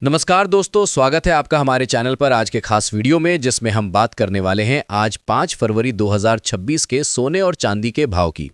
नमस्कार दोस्तों, स्वागत है आपका हमारे चैनल पर आज के खास वीडियो में जिसमें हम बात करने वाले हैं आज 5 फरवरी 2026 के सोने और चांदी के भाव की।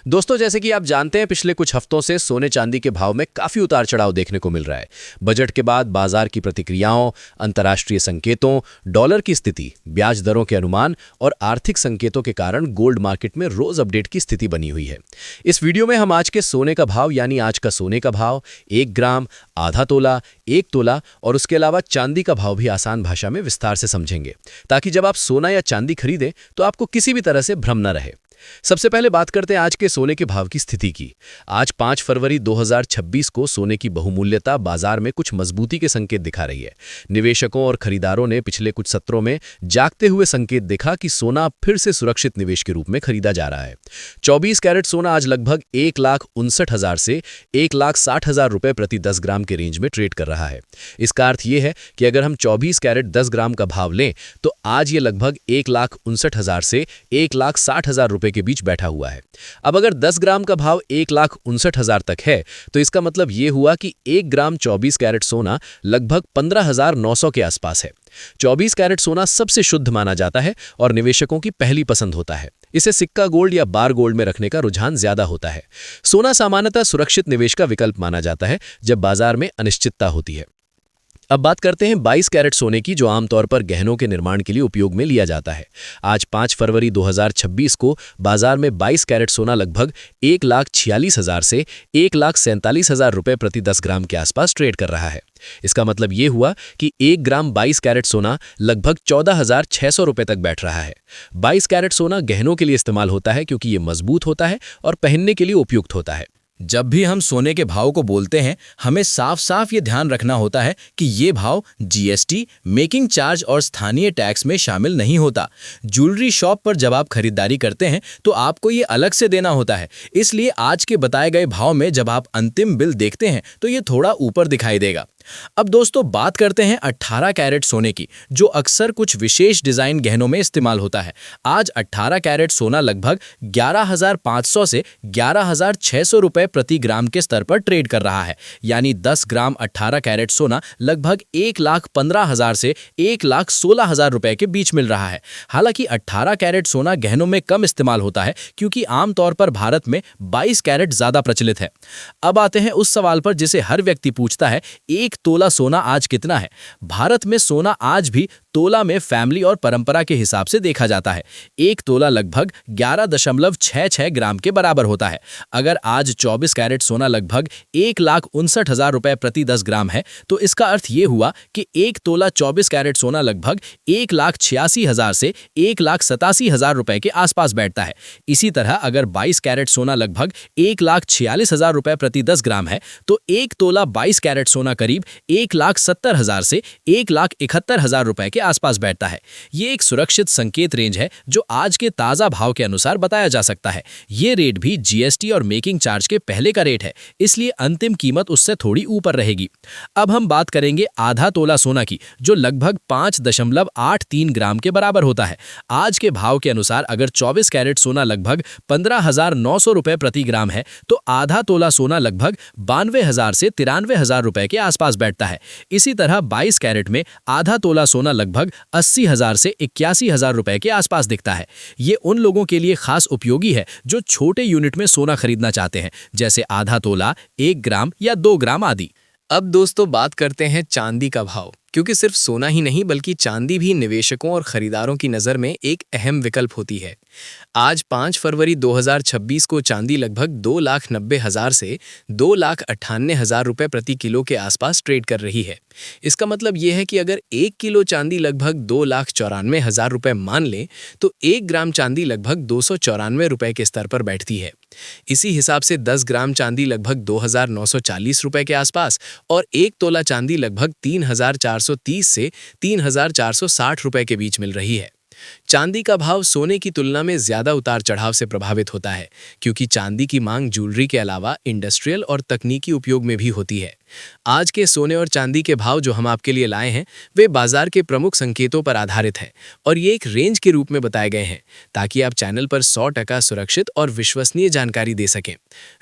दोस्तों, जैसे कि आप जानते हैं, पिछले कुछ हफ्तों से सोने चांदी के भाव में काफ़ी उतार चढ़ाव देखने को मिल रहा है। बजट के बाद बाजार की प्रतिक्रियाओं, अंतर्राष्ट्रीय संकेतों, डॉलर की स्थिति, ब्याज दरों के अनुमान और आर्थिक संकेतों के कारण गोल्ड मार्केट में रोज अपडेट की स्थिति बनी हुई है। इस वीडियो में हम आज के सोने का भाव यानी आज का सोने का भाव, 1 ग्राम, आधा तोला, 1 तोला और उसके अलावा चांदी का भाव भी आसान भाषा में विस्तार से समझेंगे, ताकि जब आप सोना या चांदी खरीदें तो आपको किसी भी तरह से भ्रम न रहे। सबसे पहले बात करते हैं आज के सोने के भाव की स्थिति की। आज 5 फरवरी 2026 को सोने की बहुमूल्यता बाजार में कुछ मजबूती के संकेत दिखा रही है। निवेशकों और खरीदारों ने पिछले कुछ सत्रों में जागते हुए संकेत देखा कि सोना फिर से सुरक्षित निवेश के रूप में खरीदा जा रहा है। 24 कैरेट सोना आज लगभग 1,59,000 से 1,60,000 रुपए प्रति 10 ग्राम के रेंज में ट्रेड कर रहा है। इसका अर्थ यह है कि अगर हम 24 कैरेट 10 ग्राम का भाव लें तो आज ये लगभग 1,59,000 से 1,60,000 रुपए के बीच बैठा हुआ है। अब अगर 10 ग्राम का भाव 1,59,000 तक है तो इसका मतलब यह हुआ कि 1 ग्राम 24 कैरेट सोना लगभग 15,900 के आसपास है। 24 कैरेट सोना सबसे शुद्ध माना जाता है और निवेशकों की पहली पसंद होता है। इसे सिक्का गोल्ड या बार गोल्ड में रखने का रुझान ज्यादा होता है। सोना सामान्यतः सुरक्षित निवेश का विकल्प माना जाता है जब बाजार में अनिश्चितता होती है। अब बात करते हैं 22 कैरेट सोने की, जो आमतौर पर गहनों के निर्माण के लिए उपयोग में लिया जाता है। आज 5 फरवरी 2026 को बाजार में 22 कैरेट सोना लगभग 1,46,000 से 1,47,000 रुपए प्रति 10 ग्राम के आसपास ट्रेड कर रहा है। इसका मतलब ये हुआ कि 1 ग्राम 22 कैरेट सोना लगभग 14,600 रुपए तक बैठ रहा है। 22 कैरेट सोना गहनों के लिए इस्तेमाल होता है क्योंकि ये मजबूत होता है और पहनने के लिए उपयुक्त होता है। जब भी हम सोने के भाव को बोलते हैं, हमें साफ साफ ये ध्यान रखना होता है कि ये भाव जीएसटी, मेकिंग चार्ज और स्थानीय टैक्स में शामिल नहीं होता। ज्वेलरी शॉप पर जब आप खरीदारी करते हैं तो आपको ये अलग से देना होता है। इसलिए आज के बताए गए भाव में जब आप अंतिम बिल देखते हैं तो ये थोड़ा ऊपर दिखाई देगा। अब दोस्तों, बात करते हैं 18 कैरेट सोने की, जो अक्सर कुछ विशेष डिजाइन गहनों में इस्तेमाल होता है। आज 18 कैरेट सोना लगभग 11,500 से 11,600 रुपए प्रति ग्राम के स्तर पर ट्रेड कर रहा है। यानी 10 ग्राम 18 कैरेट सोना लगभग 1,15,000 से 1,16,000 रुपए के बीच मिल रहा है। हालांकि 18 कैरेट सोना गहनों में कम इस्तेमाल होता है क्योंकि आमतौर पर भारत में 22 कैरेट ज्यादा प्रचलित है। अब आते हैं उस सवाल पर जिसे हर व्यक्ति पूछता है, 1 तोला सोना आज कितना है? भारत में सोना आज भी तोला में फैमिली और परंपरा के हिसाब से देखा जाता है। 1 तोला लगभग 11.66 ग्राम के बराबर होता है। अगर आज 24 कैरेट सोना लगभग 1,59,000 रुपए प्रति 10 ग्राम है तो इसका अर्थ ये हुआ कि 1 तोला 24 कैरेट सोना लगभग 1,86,000 से 1,87,000 रुपए के आसपास बैठता है। इसी तरह अगर 22 कैरेट सोना लगभग 1,46,000 रुपए प्रति 10 ग्राम है तो 1 तोला 22 कैरेट सोना करीब 1,70,000 से 1,71,000 रुपए के आसपास बैठता है। ये एक सुरक्षित संकेत रेंज है जो आज के ताजा भाव के अनुसार बताया जा सकता है। ये रेट भी जीएसटी और मेकिंग चार्ज के पहले का रेट है, इसलिए अंतिम कीमत उससे थोड़ी ऊपर रहेगी। अब हम बात करेंगे आधा तोला सोना की, जो लगभग 5.83 ग्राम के बराबर होता है। आज के भाव के अनुसार अगर 24 कैरेट सोना लगभग 15,900 रुपए प्रति ग्राम है तो आधा तोला सोना लगभग 92,000 से 93,000 रुपए के आसपास बैठता है। इसी तरह 22 कैरेट में आधा तोला सोना लगभग 80,000 से 81,000 रुपए के आसपास दिखता है। ये उन लोगों के लिए खास उपयोगी है जो छोटे यूनिट में सोना खरीदना चाहते हैं, जैसे आधा तोला, 1 ग्राम या 2 ग्राम आदि। अब दोस्तों, बात करते हैं चांदी का भाव, क्योंकि सिर्फ सोना ही नहीं बल्कि चांदी भी निवेशकों और खरीदारों की नज़र में एक अहम विकल्प होती है। आज 5 फरवरी 2026 को चांदी लगभग 2,90,000 से 2,98,000 रुपए प्रति किलो के आसपास ट्रेड कर रही है। इसका मतलब यह है कि अगर 1 किलो चांदी लगभग 2,94,000 रुपए मान लें तो 1 ग्राम चांदी लगभग 294 रुपए के स्तर पर बैठती है। इसी हिसाब से 10 ग्राम चांदी लगभग 2,940 रुपए के आसपास और 1 तोला चांदी लगभग 3,430 से 3,460 रुपए के बीच मिल रही है। चांदी का भाव सोने की तुलना में ज्यादा उतार चढ़ाव से प्रभावित होता है क्योंकि चांदी की मांग ज्वेलरी के अलावा इंडस्ट्रियल और तकनीकी उपयोग में भी होती है। आज के सोने और चांदी के भाव जो हम आपके लिए लाए हैं वे बाजार के प्रमुख संकेतों पर आधारित हैं और ये एक रेंज के रूप में बताए गए हैं ताकि आप चैनल पर 100% सुरक्षित और विश्वसनीय जानकारी दे सकें।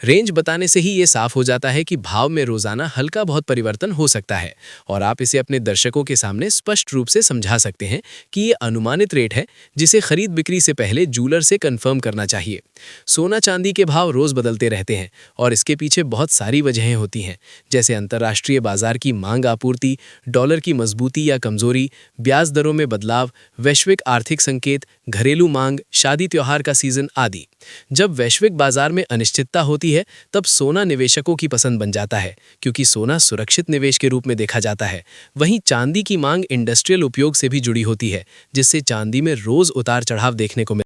रेंज बताने से ही ये साफ हो जाता है कि भाव में रोजाना हल्का बहुत परिवर्तन हो सकता है और आप इसे अपने दर्शकों के सामने स्पष्ट रूप से समझा सकते हैं कि ये अनुमानित रेट है जिसे खरीद बिक्री से पहले जूलर से कंफर्म करना चाहिए। सोना चांदी के भाव रोज बदलते रहते हैं और इसके पीछे बहुत सारी वजहें होती हैं, जैसे अंतर्राष्ट्रीय बाजार की मांग आपूर्ति, डॉलर की मजबूती या कमजोरी, ब्याज दरों में बदलाव, वैश्विक आर्थिक संकेत, घरेलू मांग, शादी त्योहार का सीजन आदि। जब वैश्विक बाजार में अनिश्चितता होती है तब सोना निवेशकों की पसंद बन जाता है क्योंकि सोना सुरक्षित निवेश के रूप में देखा जाता है। वहीं चांदी की मांग इंडस्ट्रियल उपयोग से भी जुड़ी होती है जिससे चांदी में रोज उतार चढ़ाव देखने को